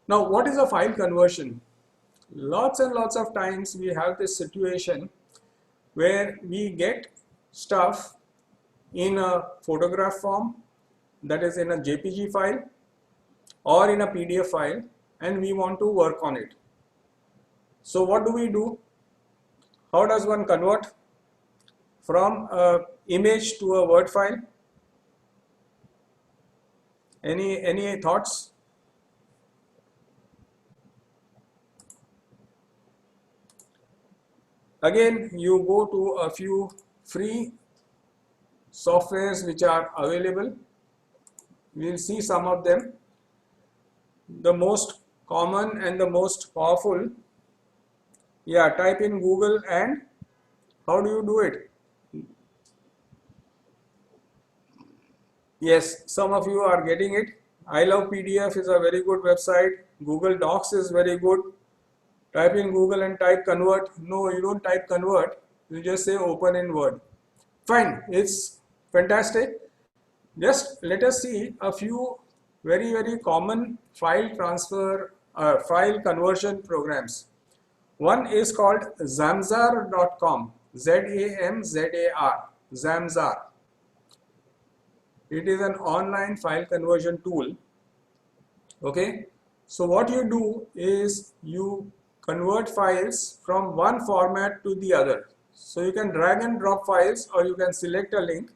Now, what is a file conversion? Lots and lots of times we have this situation where we get stuff in a photograph form, that is in a JPG file or in a PDF file, and we want to work on it. So what do we do? How does one convert from a image to a Word file? Any thoughts? Again, you go to a few free softwares which are available. We'll see some of them. The most common and the most powerful, yeah, type in Google, and how do you do it? Yes, some of you are getting it. I Love PDF is a very good website. Google Docs is very good. Type in Google and type convert. No, you don't type convert. You just say open in Word. Fine, it's fantastic. Just let us see a few very common file transfer, file conversion programs. One is called Zamzar.com. Z-A-M-Z-A-R. Zamzar. It is an online file conversion tool. Okay, so what you do is you convert files from one format to the other. So you can drag and drop files, or you can select a link.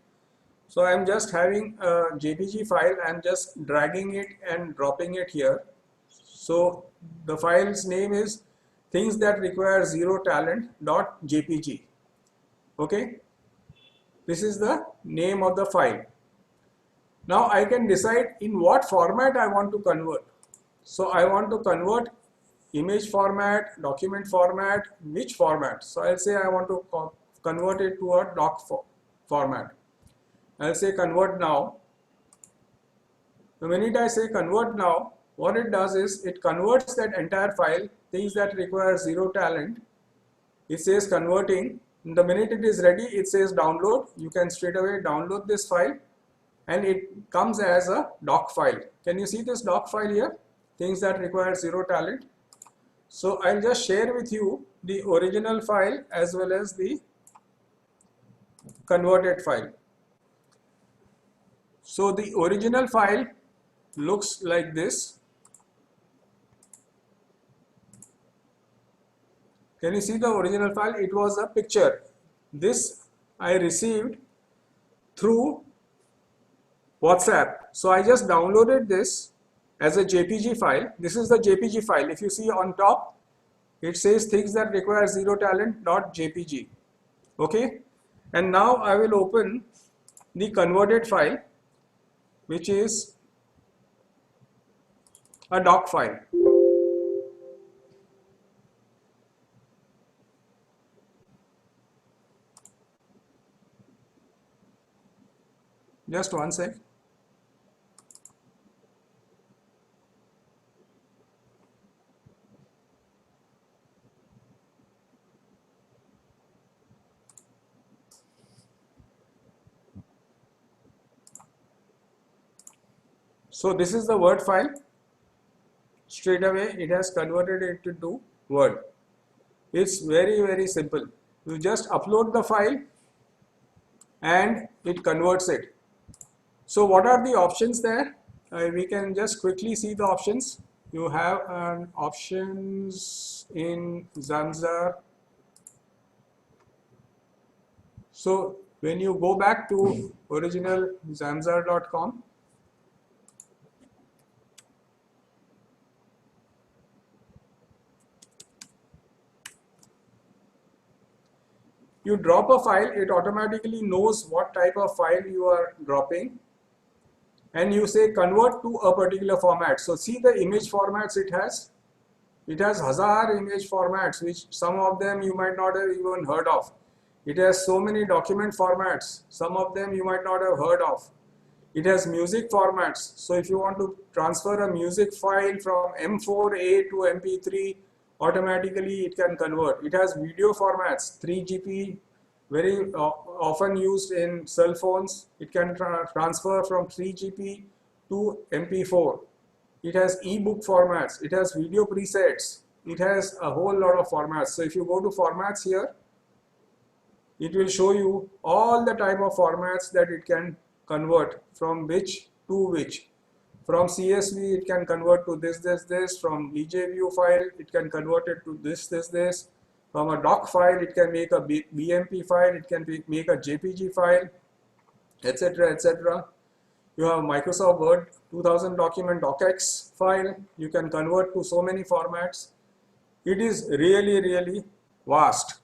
So I'm just having a JPG file, I'm just dragging it and dropping it here. So the file's name is things that require zero talent.jpg. Okay, this is the name of the file. Now I can decide in what format I want to convert. So I want to convert image format, document format, which format. So I'll say I want to convert it to a doc format. I'll say convert now. The minute I say convert now, what it does is it converts that entire file, things that require zero talent. It says converting. The minute it is ready, it says download. You can straight away download this file, and it comes as a doc file. Can you see this doc file here? Things that require zero talent. So I'll just share with you the original file as well as the converted file. So the original file looks like this. Can you see the original file? It was a picture. This I received through WhatsApp. So I just downloaded this as a JPG file. This is the JPG file. If you see on top, it says things that require zero talent.jpg. Okay, and now I will open the converted file, which is a doc file. Just one sec. So this is the Word file. Straight away it has converted it into Word. It's very simple. You just upload the file and it converts it. So what are the options there? We can just quickly see the options. You have options in Zamzar. So when you go back to original Zamzar.com, you drop a file, it automatically knows what type of file you are dropping, and you say convert to a particular format. So see the image formats it has. It has hazar image formats, which some of them you might not have even heard of. It has so many document formats, some of them you might not have heard of. It has music formats. So if you want to transfer a music file from M4A to MP3, automatically it can convert. It has video formats, 3GP, very often used in cell phones. It can transfer from 3GP to MP4. it has ebook formats, it has video presets, it has a whole lot of formats. So if you go to formats here, it will show you all the type of formats that it can convert from which to which. From CSV it can convert to this. From BJView file it can convert it to this. From a doc file it can make a BMP file, it can make a JPG file, etc, etc. You have Microsoft Word 2000 document docx file, you can convert to so many formats. It is really vast.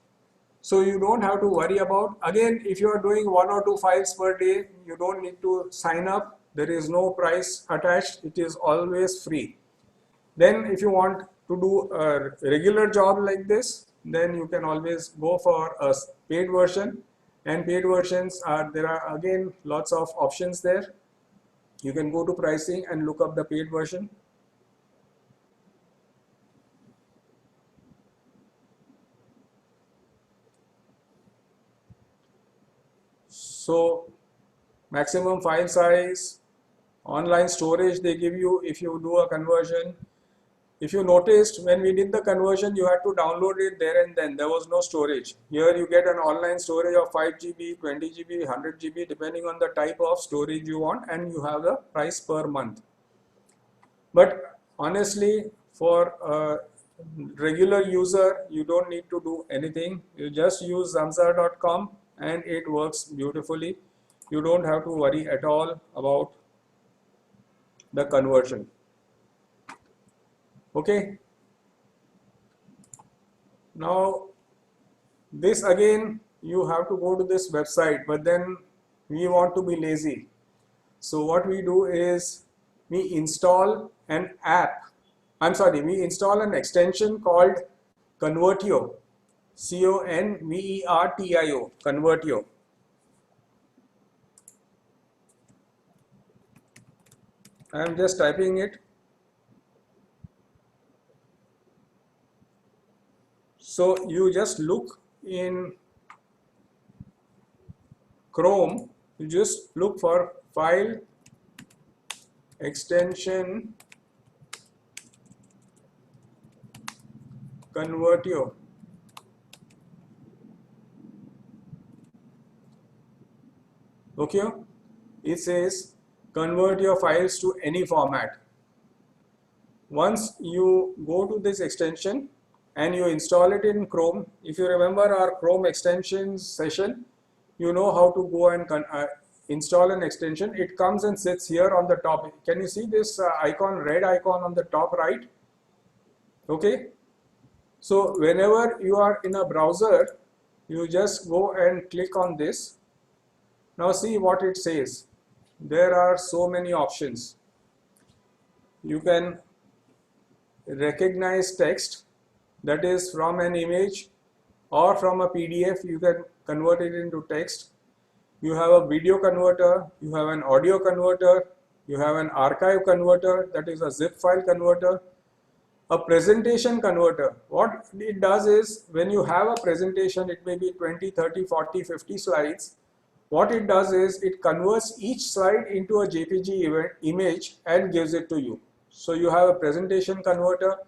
So you don't have to worry about, again, if you are doing 1 or 2 files per day, you don't need to sign up. There is no price attached. It is always free. Then if you want to do a regular job like this, then you can always go for a paid version. And paid versions there are again lots of options there. You can go to pricing and look up the paid version. So maximum file size, online storage they give you if you do a conversion. If you noticed, when we did the conversion, you had to download it there and then. There was no storage. Here you get an online storage of 5 GB, 20 GB, 100 GB, depending on the type of storage you want, and you have the price per month. But honestly, for a regular user, you don't need to do anything. You just use zamza.com and it works beautifully. You don't have to worry at all about the conversion. Okay. Now this again, you have to go to this website, but then we want to be lazy. So what we do is we install an app. We install an extension called Convertio. Convertio. Convertio. I am just typing it. So you just look in Chrome, you just look for file extension Convertio. Okay, it says convert your files to any format. Once you go to this extension and you install it in Chrome, if you remember our Chrome extensions session, you know how to go and install an extension. It comes and sits here on the top. Can you see this icon, red icon on the top right? Okay. So whenever you are in a browser, you just go and click on this. Now see what it says. There are so many options. You can recognize text, that is from an image or from a PDF, you can convert it into text. You have a video converter, you have an audio converter, you have an archive converter, that is a zip file converter. A presentation converter, what it does is, when you have a presentation, it may be 20, 30, 40, 50 slides. What it does is, it converts each slide into a JPG image and gives it to you. So you have a presentation converter,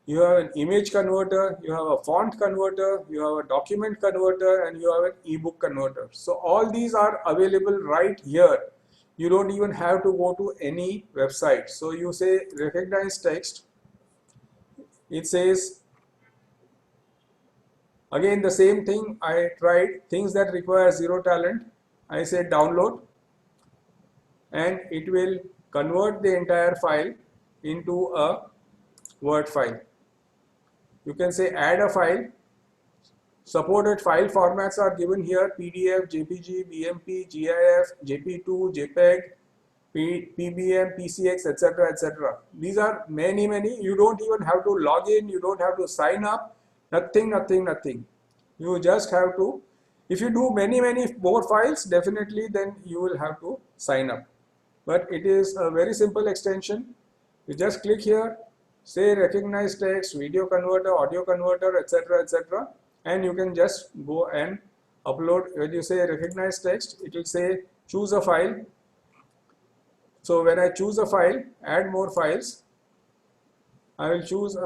you have an image converter, you have a font converter, you have a document converter, and you have an ebook converter. So all these are available right here. You don't even have to go to any website. So you say recognize text. It says, again the same thing I tried, things that require zero talent. I say download, and it will convert the entire file into a Word file. You can say add a file. Supported file formats are given here: PDF, JPG, BMP, GIF, JP2, JPEG, PBM, PCX, etc, etc. These are many. You don't even have to log in, you don't have to sign up, nothing. You just have to, if you do many more files, definitely then you will have to sign up. But it is a very simple extension. You just click here, say recognize text, video converter, audio converter, etc, and you can just go and upload. When you say recognize text, it will say choose a file. So when I choose a file, add more files, I will choose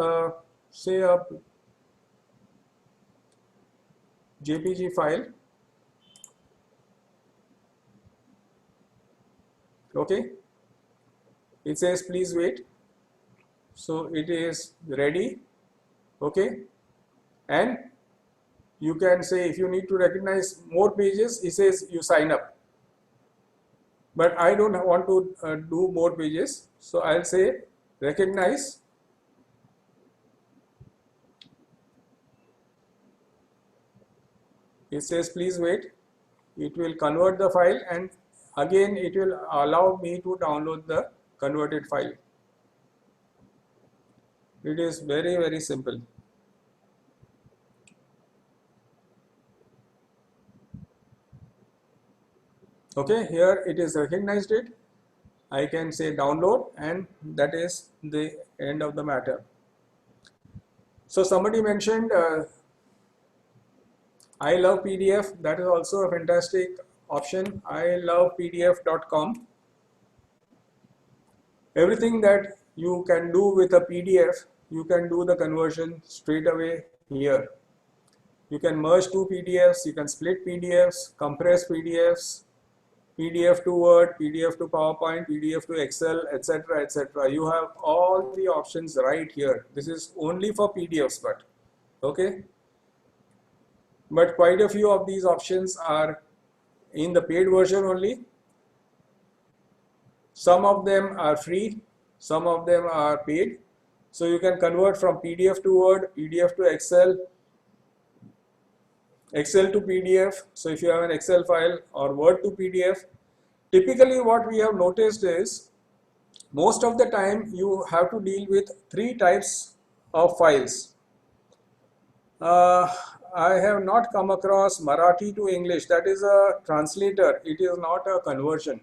say a JPG file. Okay, it says please wait. So it is ready. Okay, and you can say if you need to recognize more pages, it says you sign up. But I don't want to do more pages, so I'll say recognize. It says please wait. It will convert the file, and again it will allow me to download the converted file. It is very, very simple. Okay, here it is recognized it. I can say download, and that is the end of the matter. So somebody mentioned I love PDF. That is also a fantastic option. I love PDF.com. Everything that you can do with a PDF, you can do the conversion straight away here. You can merge two PDFs, you can split PDFs, compress PDFs, PDF to Word, PDF to PowerPoint, PDF to Excel, etc., etc. You have all the options right here. This is only for PDFs, but okay. But quite a few of these options are in the paid version only. Some of them are free, some of them are paid. So you can convert from PDF to Word, PDF to Excel, Excel to PDF. So if you have an Excel file, or Word to PDF. Typically what we have noticed is most of the time you have to deal with three types of files. I have not come across Marathi to English. That is a translator. It is not a conversion.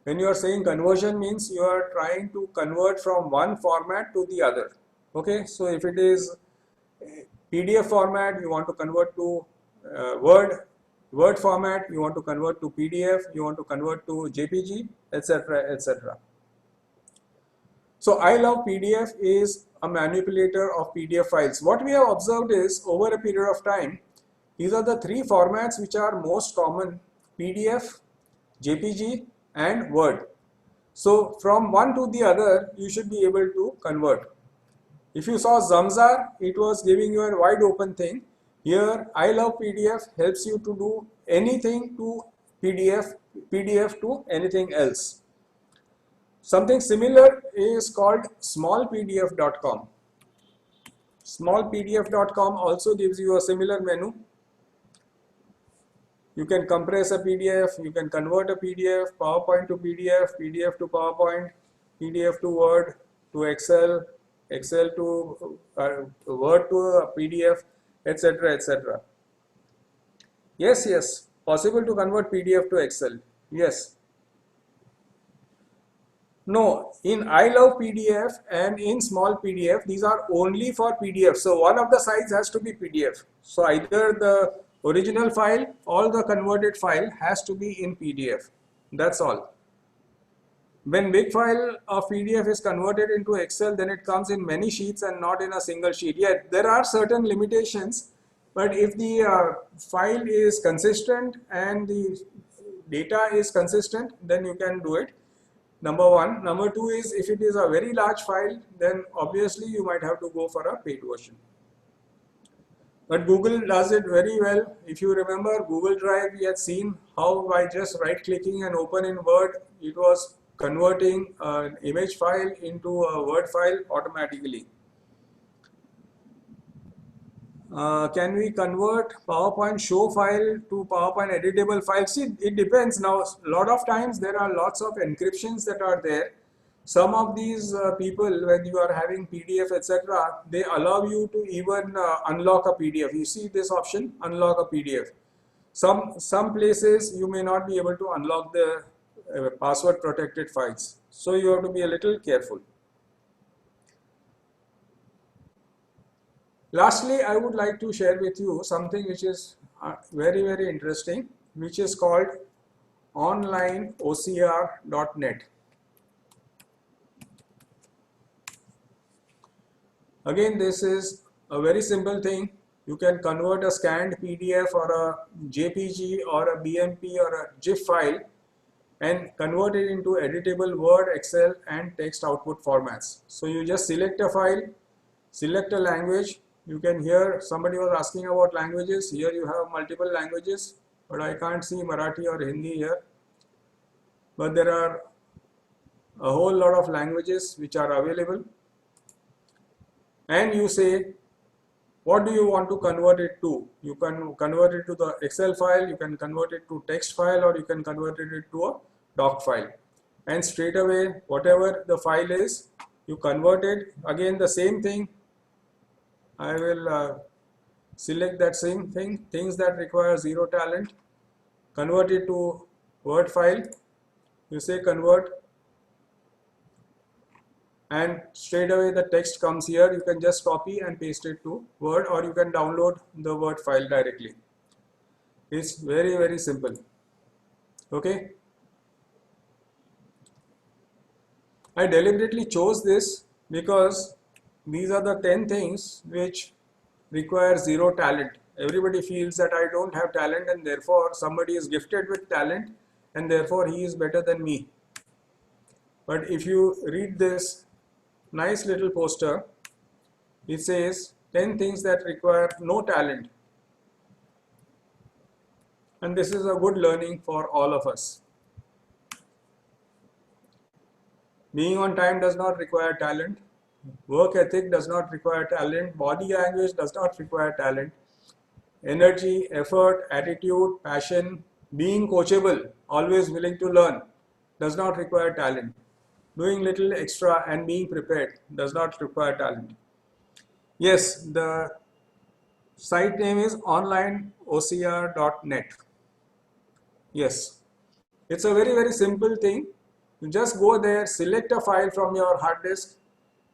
When you are saying conversion, means you are trying to convert from one format to the other. Okay, so if it is PDF format, you want to convert to Word format, you want to convert to PDF, you want to convert to JPG, etc., etc. So I love PDF is a manipulator of PDF files. What we have observed is over a period of time, these are the three formats which are most common: PDF, JPG, and Word. So from one to the other, you should be able to convert. If you saw Zamzar, it was giving you a wide open thing. Here, I love PDF helps you to do anything to PDF, PDF to anything else. Something similar is called smallpdf.com. Smallpdf.com also gives you a similar menu. You can compress a PDF, you can convert a PDF, PowerPoint to PDF, PDF to PowerPoint, PDF to Word, to Excel, Excel to Word to a PDF, etc., etc. Yes, yes, possible to convert PDF to Excel. Yes. No, in I love PDF and in small PDF, these are only for PDF. So one of the sites has to be PDF. So either the original file or the converted file has to be in PDF. That's all. When big file of PDF is converted into Excel, then it comes in many sheets and not in a single sheet. Yet there are certain limitations, but if the file is consistent and the data is consistent, then you can do it. Number one. Number two is if it is a very large file, then obviously you might have to go for a paid version. But Google does it very well. If you remember Google Drive, we had seen how by just right clicking and open in Word, it was converting an image file into a Word file automatically. Can we convert PowerPoint show file to PowerPoint editable file? See, it depends. Now, a lot of times there are lots of encryptions that are there. Some of these people, when you are having PDF, etc., they allow you to even unlock a PDF. You see this option, unlock a PDF. Some places you may not be able to unlock the password protected files. So you have to be a little careful. Lastly, I would like to share with you something which is very, very interesting, which is called onlineocr.net. Again, this is a very simple thing. You can convert a scanned PDF or a JPG or a BMP or a GIF file and convert it into editable Word, Excel and text output formats. So you just select a file, select a language. You can hear somebody was asking about languages. Here you have multiple languages, but I can't see Marathi or Hindi here. But there are a whole lot of languages which are available. And you say, what do you want to convert it to? You can convert it to the Excel file, you can convert it to text file, or you can convert it to a doc file. And straight away, whatever the file is, you convert it. Again, the same thing. I will select that same thing, things that require zero talent, convert it to Word file. You say convert, and straight away the text comes here. You can just copy and paste it to Word, or you can download the Word file directly. It's very, very simple. Okay. I deliberately chose this because these are the 10 things which require zero talent. Everybody feels that I don't have talent and therefore somebody is gifted with talent and therefore he is better than me. But if you read this nice little poster, it says 10 things that require no talent. And this is a good learning for all of us. Being on time does not require talent. Work ethic does not require talent. Body language does not require talent. Energy, effort, attitude, passion, being coachable, always willing to learn, does not require talent. Doing little extra and being prepared does not require talent. Yes, the site name is onlineocr.net. Yes, it's a very, very simple thing. You just go there, select a file from your hard disk,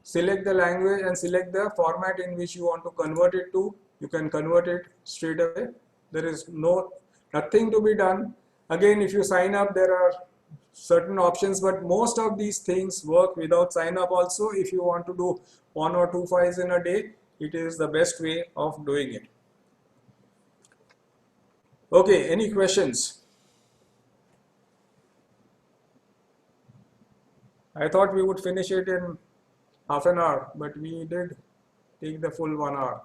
select the language and select the format in which you want to convert it to. You can convert it straight away. There is nothing to be done. Again, if you sign up, there are certain options, but most of these things work without sign up also. If you want to do 1 or 2 files in a day, it is the best way of doing it. Okay, any questions? I thought we would finish it in half an hour, but we did take the full 1 hour.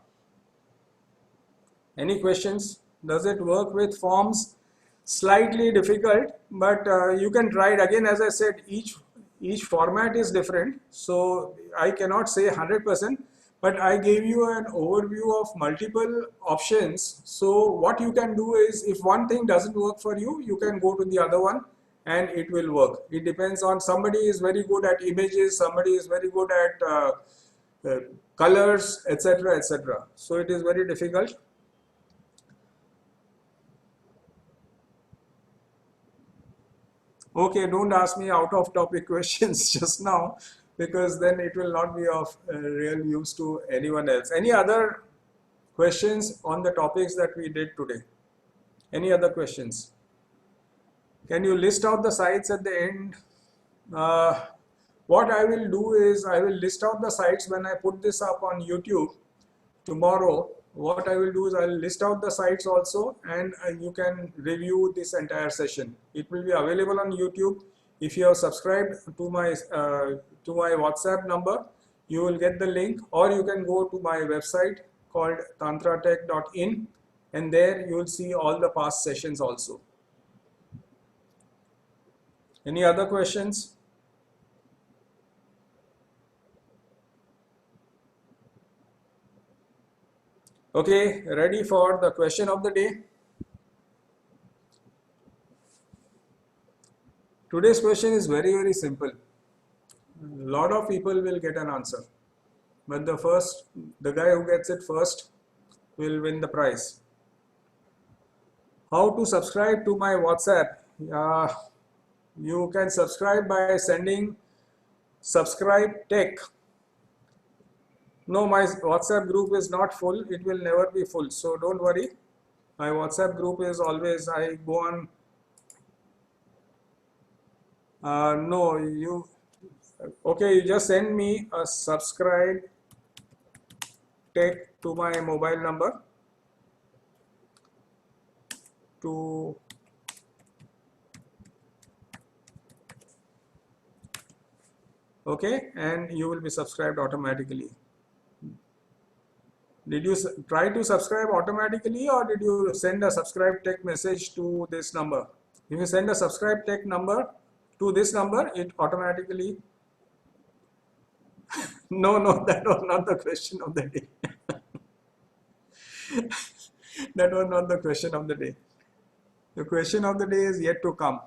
Any questions? Does it work with forms? Slightly difficult, but you can try it. Again, as I said, each format is different, so I cannot say 100%, but I gave you an overview of multiple options. So what you can do is, if one thing doesn't work for you, you can go to the other one and it will work. It depends on, somebody is very good at images, somebody is very good at colors, etc., etc. So it is very difficult. Okay, don't ask me out of topic questions just now, because then it will not be of real use to anyone else. Any other questions on the topics that we did today? Any other questions? Can you list out the sites at the end? What I will do is I will list out the sites when I put this up on YouTube tomorrow. What I will do is I will list out the sites also, and you can review this entire session. It will be available on YouTube. If you have subscribed to my WhatsApp number, you will get the link, or you can go to my website called tantratech.in, and there you will see all the past sessions also. Any other questions? Okay, ready for the question of the day? Today's question is very, very simple. A lot of people will get an answer, but the guy who gets it first will win the prize. How to subscribe to my WhatsApp? You can subscribe by sending subscribe tech. No, my WhatsApp group is not full. It will never be full. So don't worry. My WhatsApp group is always, I go on. No, okay, you just send me a subscribe Tech to my mobile number to okay, and you will be subscribed automatically. Did you try to subscribe automatically, or did you send a subscribe tech message to this number? If you send a subscribe tech number to this number, it automatically no, no, that was not the question of the day. That was not the question of the day. The question of the day is yet to come.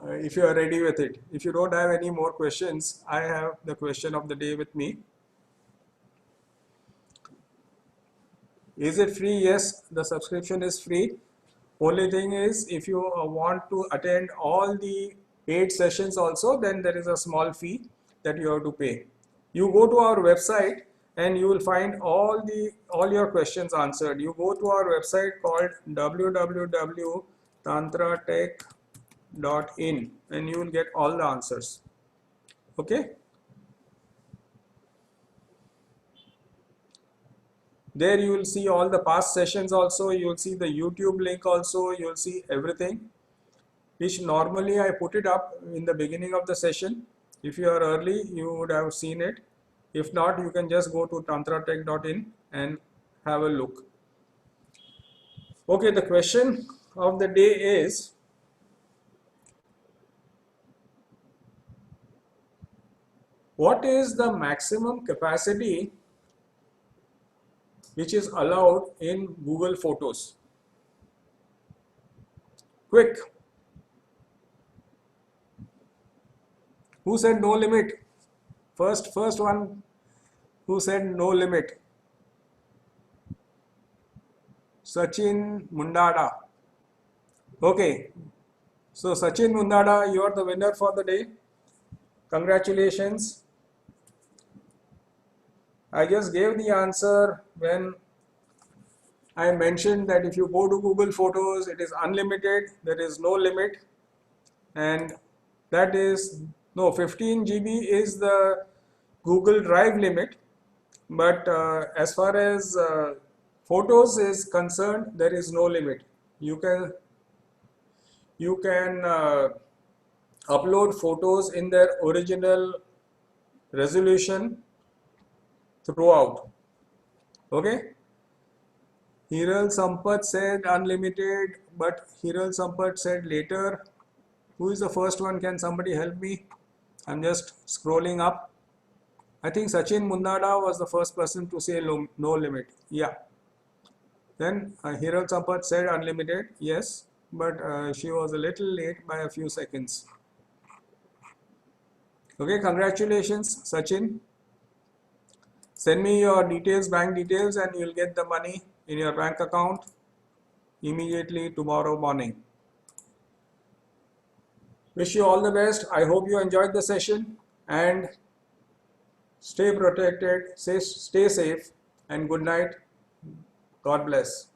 If you are ready with it. If you don't have any more questions, I have the question of the day with me. Is it free? Yes, the subscription is free. Only thing is, if you want to attend all the paid sessions also, then there is a small fee that you have to pay. You go to our website and you will find all your questions answered. You go to our website called www.tantratech.in and you will get all the answers. Okay. There you will see all the past sessions also. You will see the YouTube link also. You will see everything, which normally I put it up in the beginning of the session. If you are early, you would have seen it. If not, you can just go to tantratech.in and have a look. Okay, the question of the day is, what is the maximum capacity which is allowed in Google Photos? Quick. Who said no limit? First one who said no limit. Sachin Mundada. Okay. So Sachin Mundada, you are the winner for the day. Congratulations. I just gave the answer when I mentioned that if you go to Google Photos, it is unlimited, there is no limit, and that is, no, 15 GB is the Google Drive limit, but as far as photos is concerned, there is no limit. You can upload photos in their original resolution throughout. Okay. Hiral Sampath said unlimited, but Hiral Sampath said later. Who is the first one? Can somebody help me? I'm just scrolling up. I think Sachin Mundada was the first person to say no limit. Yeah. Then Hiral Sampath said unlimited. Yes, but she was a little late by a few seconds. Okay, congratulations, Sachin. Send me your details, bank details, and you'll get the money in your bank account immediately tomorrow morning. Wish you all the best. I hope you enjoyed the session, and stay protected, stay safe, and good night. God bless.